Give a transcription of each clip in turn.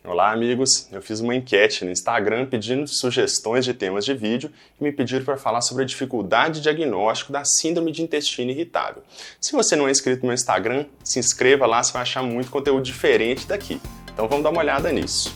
Olá, amigos! Eu fiz uma enquete no Instagram pedindo sugestões de temas de vídeo e me pediram para falar sobre a dificuldade de diagnóstico da síndrome de intestino irritável. Se você não é inscrito no meu Instagram, se inscreva lá, você vai achar muito conteúdo diferente daqui. Então vamos dar uma olhada nisso.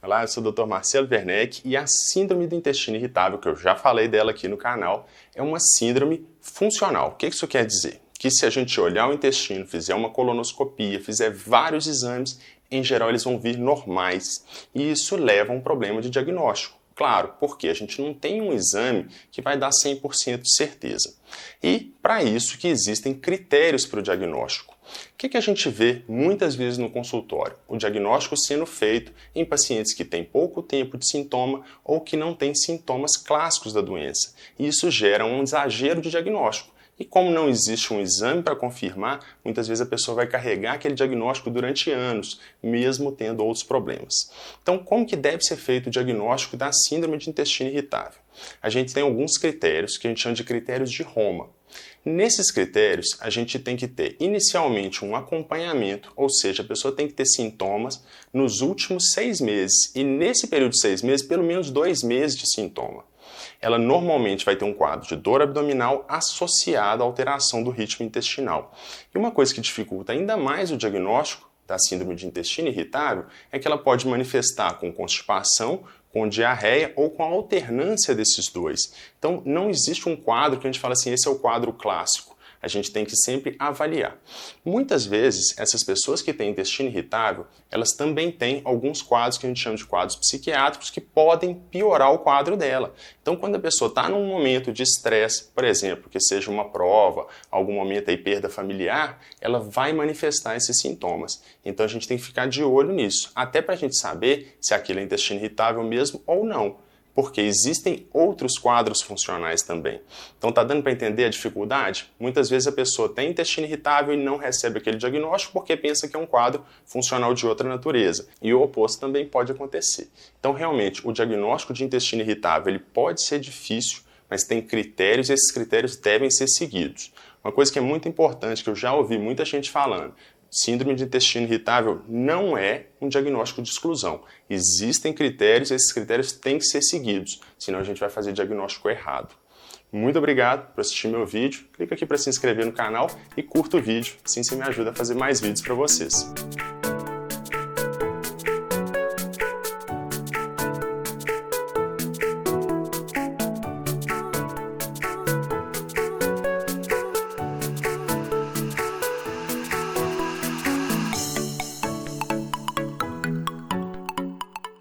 Olá, eu sou o Dr. Marcelo Werneck e a síndrome do intestino irritável, que eu já falei dela aqui no canal, é uma síndrome funcional. O que isso quer dizer? Que se a gente olhar o intestino, fizer uma colonoscopia, fizer vários exames, em geral eles vão vir normais. E isso leva a um problema de diagnóstico. Claro, porque a gente não tem um exame que vai dar 100% de certeza. E para isso que existem critérios para o diagnóstico. O que a gente vê muitas vezes no consultório? O diagnóstico sendo feito em pacientes que têm pouco tempo de sintoma ou que não têm sintomas clássicos da doença. E isso gera um exagero de diagnóstico. E como não existe um exame para confirmar, muitas vezes a pessoa vai carregar aquele diagnóstico durante anos, mesmo tendo outros problemas. Então, como que deve ser feito o diagnóstico da síndrome de intestino irritável? A gente tem alguns critérios que a gente chama de critérios de Roma. Nesses critérios, a gente tem que ter inicialmente um acompanhamento, ou seja, a pessoa tem que ter sintomas nos últimos 6 meses. E nesse período de 6 meses, pelo menos 2 meses de sintoma. Ela normalmente vai ter um quadro de dor abdominal associado à alteração do ritmo intestinal. E uma coisa que dificulta ainda mais o diagnóstico da síndrome de intestino irritável é que ela pode manifestar com constipação, com diarreia ou com a alternância desses dois. Então, não existe um quadro que a gente fala assim, esse é o quadro clássico. A gente tem que sempre avaliar. Muitas vezes, essas pessoas que têm intestino irritável, elas também têm alguns quadros que a gente chama de quadros psiquiátricos que podem piorar o quadro dela. Então, quando a pessoa está num momento de estresse, por exemplo, que seja uma prova, algum momento aí perda familiar, ela vai manifestar esses sintomas. Então, a gente tem que ficar de olho nisso, até para a gente saber se aquilo é intestino irritável mesmo ou não. Porque existem outros quadros funcionais também. Então tá dando para entender a dificuldade? Muitas vezes a pessoa tem intestino irritável e não recebe aquele diagnóstico porque pensa que é um quadro funcional de outra natureza. E o oposto também pode acontecer. Então realmente o diagnóstico de intestino irritável ele pode ser difícil, mas tem critérios e esses critérios devem ser seguidos. Uma coisa que é muito importante, que eu já ouvi muita gente falando, síndrome de intestino irritável não é um diagnóstico de exclusão. Existem critérios e esses critérios têm que ser seguidos, senão a gente vai fazer diagnóstico errado. Muito obrigado por assistir meu vídeo. Clica aqui para se inscrever no canal e curta o vídeo, assim você me ajuda a fazer mais vídeos para vocês.